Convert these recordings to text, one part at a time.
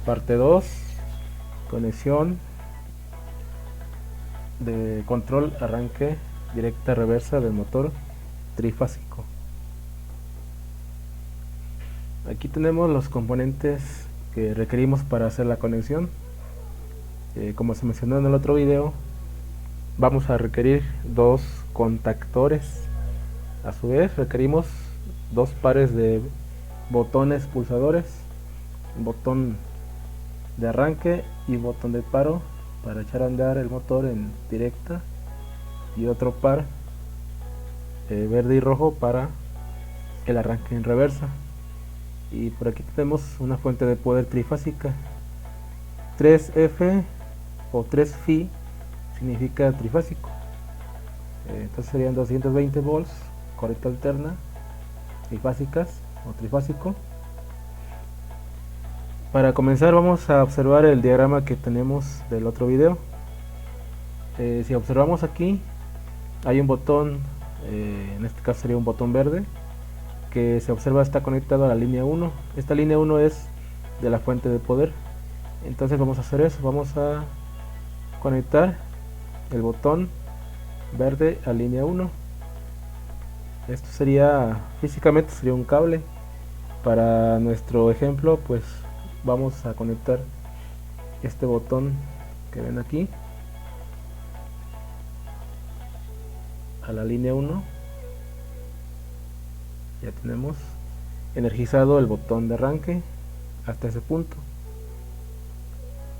Parte 2, conexión de control arranque directa reversa del motor trifásico. Aquí tenemos los componentes que requerimos para hacer la conexión. Como se mencionó en el otro video, vamos a requerir dos contactores. A su vez requerimos dos pares de botones pulsadores, botón de arranque y botón de paro para echar a andar el motor en directa, y otro par verde y rojo para el arranque en reversa. Y por aquí tenemos una fuente de poder trifásica. 3F o 3Fi significa trifásico, entonces serían 220 volts, corriente alterna, trifásicas o trifásico. Para comenzar vamos a observar el diagrama que tenemos del otro video. Si observamos aquí hay un botón, en este caso sería un botón verde, que se observa está conectado a la línea 1. Esta línea 1 es de la fuente de poder. Entonces vamos a hacer eso, vamos a conectar el botón verde a línea 1. Esto sería, físicamente sería un cable. Para nuestro ejemplo pues vamos a conectar este botón que ven aquí a la línea 1. Ya tenemos energizado el botón de arranque hasta ese punto.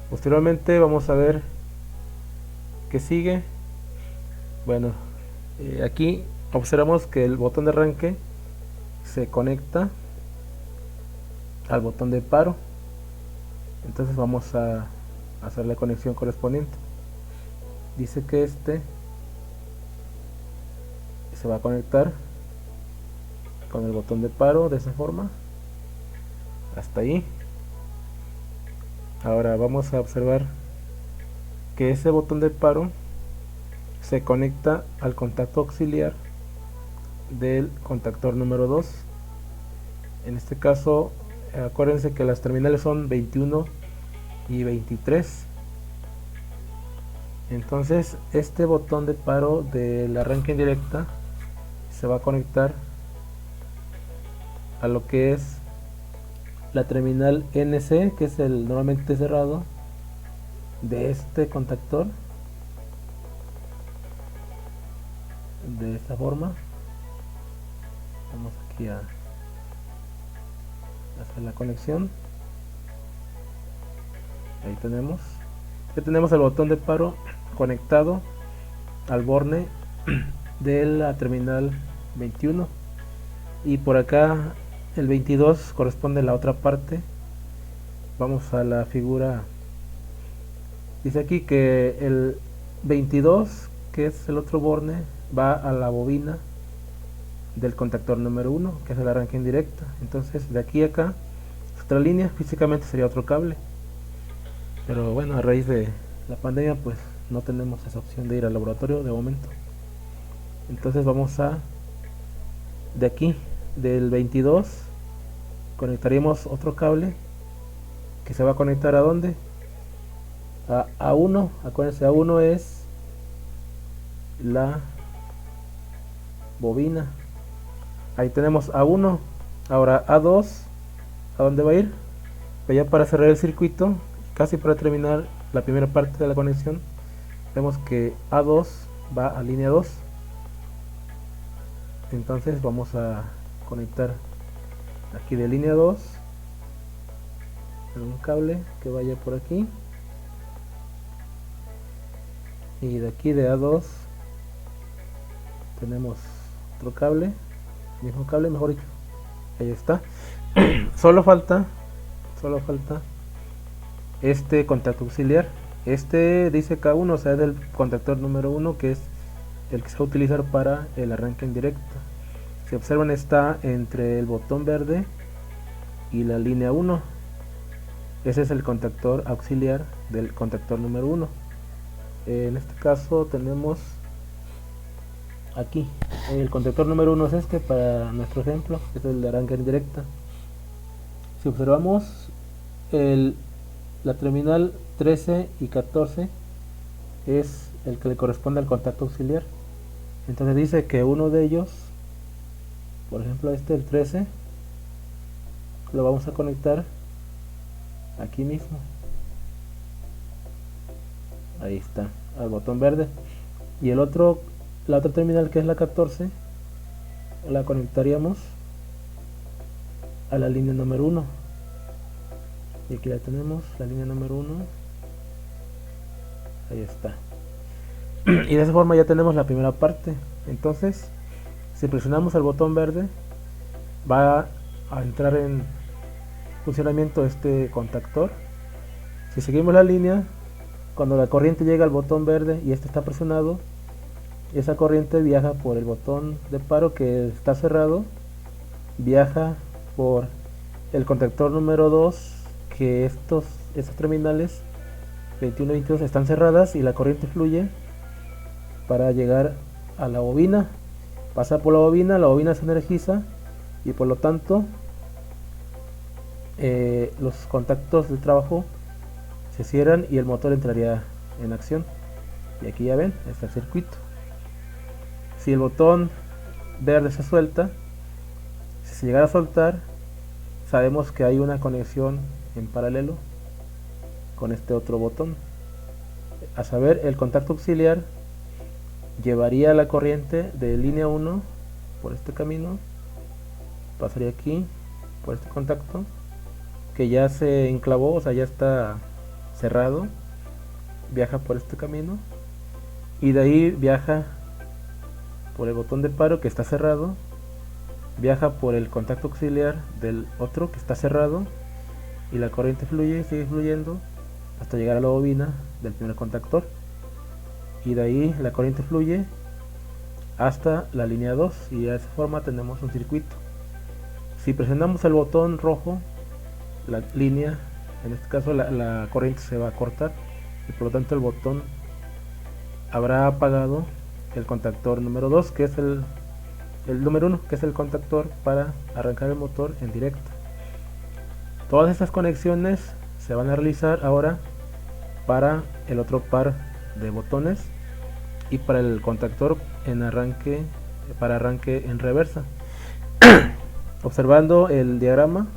Posteriormente vamos a ver qué sigue. Bueno, aquí observamos que el botón de arranque se conecta al botón de paro. Entonces vamos a hacer la conexión correspondiente. Dice que este se va a conectar con el botón de paro de esa forma hasta ahí. Ahora vamos a observar que ese botón de paro se conecta al contacto auxiliar del contactor número 2. En este caso acuérdense que las terminales son 21 y 23. Entonces este botón de paro del arranque en directa se va a conectar a lo que es la terminal NC, que es el normalmente cerrado de este contactor, de esta forma. Vamos aquí a hacer la conexión. Ahí tenemos, ya tenemos el botón de paro conectado al borne de la terminal 21, y por acá el 22 corresponde a la otra parte. Vamos a la figura. Dice aquí que el 22, que es el otro borne, va a la bobina del contactor número 1, que es el arranque en directa. Entonces de aquí a acá otra línea, físicamente sería otro cable, pero bueno, a raíz de la pandemia pues no tenemos esa opción de ir al laboratorio de momento. Entonces vamos a, de aquí del 22 conectaríamos otro cable que se va a conectar a ¿dónde? A A1. Acuérdense, A1 es la bobina. Ahí tenemos A1. Ahora A2, ¿a dónde va a ir? Pues ya para cerrar el circuito, casi para terminar la primera parte de la conexión, vemos que A2 va a línea 2. Entonces vamos a conectar aquí de línea 2 un cable que vaya por aquí, y de aquí de A2 tenemos otro cable, mismo cable mejor dicho, ahí está. solo falta este contacto auxiliar. Este dice K1, o sea, es del contactor número 1, que es el que se va a utilizar para el arranque en directo. Si observan, está entre el botón verde y la línea 1. Ese es el contactor auxiliar del contactor número 1. En este caso tenemos aquí el contactor número 1 es este para nuestro ejemplo, es el de arranque en directa. Si observamos, el la terminal 13 y 14 es el que le corresponde al contacto auxiliar. Entonces dice que uno de ellos, por ejemplo el 13, lo vamos a conectar aquí mismo. Ahí está, al botón verde. Y la otra terminal, que es la 14, la conectaríamos a la línea número 1. Y aquí la tenemos, la línea número 1. Ahí está. Y de esa forma ya tenemos la primera parte. Entonces, si presionamos el botón verde, va a entrar en funcionamiento este contactor. Si seguimos la línea, cuando la corriente llega al botón verde y este está presionado, esa corriente viaja por el botón de paro que está cerrado, viaja por el contactor número 2, que estos terminales 21 y 22 están cerradas, y la corriente fluye para llegar a la bobina, pasa por la bobina se energiza y por lo tanto los contactos de trabajo se cierran y el motor entraría en acción. Y aquí ya ven, está el circuito. Si el botón verde se suelta, si se llegara a soltar, sabemos que hay una conexión en paralelo con este otro botón. A saber, el contacto auxiliar llevaría la corriente de línea 1 por este camino, pasaría aquí por este contacto que ya se enclavó, o sea, ya está cerrado, viaja por este camino y de ahí viaja por el botón de paro que está cerrado, viaja por el contacto auxiliar del otro que está cerrado y la corriente fluye, sigue fluyendo hasta llegar a la bobina del primer contactor, y de ahí la corriente fluye hasta la línea 2 y de esa forma tenemos un circuito. Si presionamos el botón rojo, la línea, en este caso la corriente se va a cortar y por lo tanto el botón habrá apagado el contactor número 2, que es el número 1, que es el contactor para arrancar el motor en directo. Todas estas conexiones se van a realizar ahora para el otro par de botones y para el contactor en arranque, para arranque en reversa. Observando el diagrama,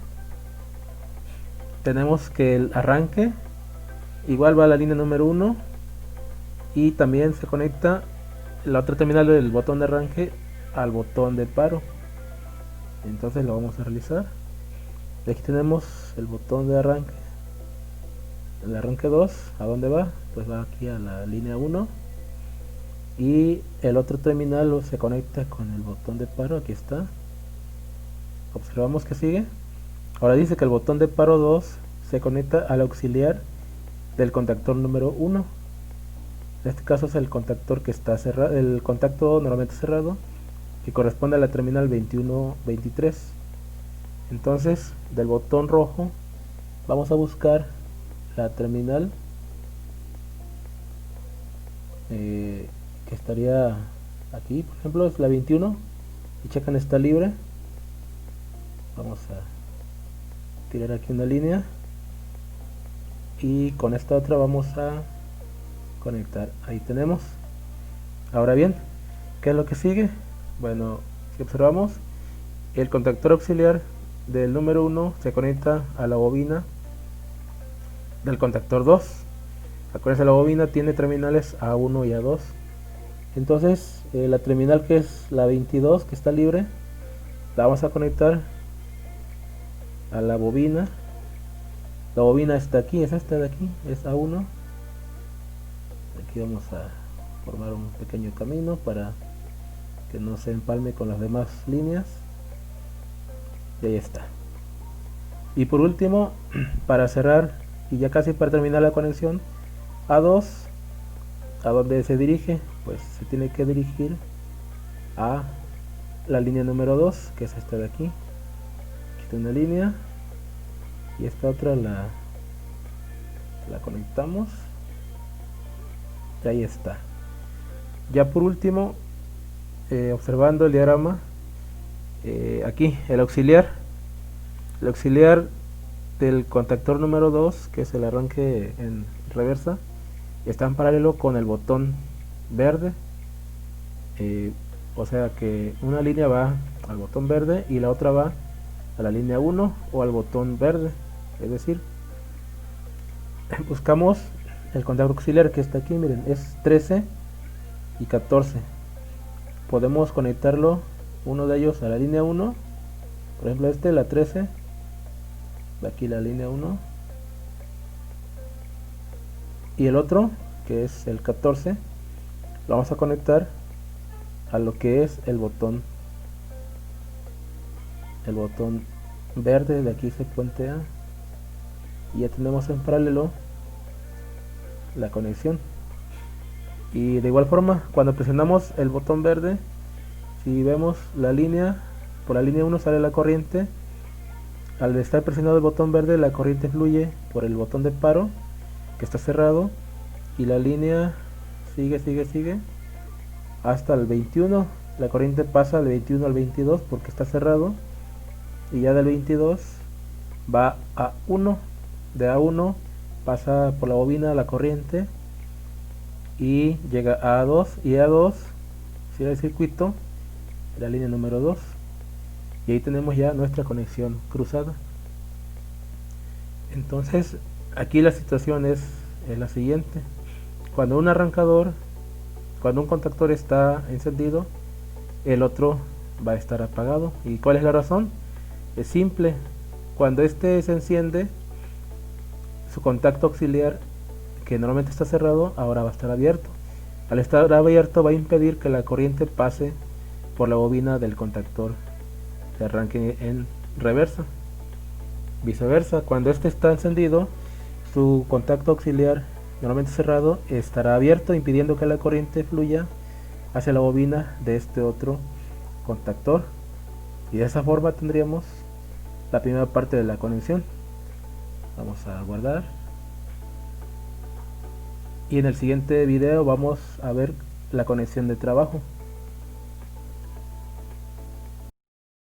tenemos que el arranque igual va a la línea número 1 y también se conecta la otra terminal del botón de arranque al botón de paro. Entonces lo vamos a realizar. Y aquí tenemos el botón de arranque, el arranque 2, ¿a dónde va? Pues va aquí a la línea 1 y el otro terminal se conecta con el botón de paro, aquí está. Observamos que sigue. Ahora dice que el botón de paro 2 se conecta al auxiliar del contactor número 1. En este caso es el contactor que está cerrado, el contacto normalmente cerrado, que corresponde a la terminal 21-23. Entonces, del botón rojo vamos a buscar la terminal que estaría aquí, por ejemplo, es la 21 y checan, está libre. Vamos a tirar aquí una línea y con esta otra vamos a conectar. Ahí tenemos. Ahora bien, ¿qué es lo que sigue? Bueno, si observamos, el contactor auxiliar del número 1 se conecta a la bobina del contactor 2. Acuérdense, la bobina tiene terminales A1 y A2. Entonces, la terminal que es la 22, que está libre, la vamos a conectar a la bobina. La bobina está aquí, es esta de aquí, es A1. Aquí vamos a formar un pequeño camino para que no se empalme con las demás líneas. Y ahí está. Y por último, para cerrar y ya casi para terminar la conexión, A2, ¿a dónde se dirige? Pues se tiene que dirigir a la línea número 2, que es esta de aquí. Aquí está una línea y esta otra la conectamos y ahí está. Ya por último, observando el diagrama, aquí el auxiliar del contactor número 2, que es el arranque en reversa, está en paralelo con el botón verde. O sea que una línea va al botón verde y la otra va a la línea 1 o al botón verde. Es decir, buscamos el contacto auxiliar que está aquí, miren, es 13 y 14. Podemos conectarlo, uno de ellos a la línea 1, por ejemplo este, la 13, aquí la línea 1, y el otro, que es el 14, lo vamos a conectar a lo que es el botón verde. De aquí se puentea y ya tenemos en paralelo la conexión. Y de igual forma, cuando presionamos el botón verde, si vemos la línea, por la línea 1 sale la corriente. Al estar presionado el botón verde, la corriente fluye por el botón de paro, que está cerrado, y la línea sigue hasta el 21. La corriente pasa del 21 al 22 porque está cerrado, y ya del 22 va a 1. De A1 pasa por la bobina la corriente y llega a A2, y A2 cierra el circuito, la línea número 2, y ahí tenemos ya nuestra conexión cruzada. Entonces aquí la situación es la siguiente: cuando un contactor está encendido, el otro va a estar apagado. ¿Y cuál es la razón? Es simple: cuando este se enciende, su contacto auxiliar, que normalmente está cerrado, ahora va a estar abierto. Al estar abierto va a impedir que la corriente pase por la bobina del contactor de arranque en reversa. Viceversa, cuando este está encendido, su contacto auxiliar, normalmente cerrado, estará abierto, impidiendo que la corriente fluya hacia la bobina de este otro contactor. Y de esa forma tendríamos la primera parte de la conexión. Vamos a guardar, y en el siguiente video vamos a ver la conexión de trabajo.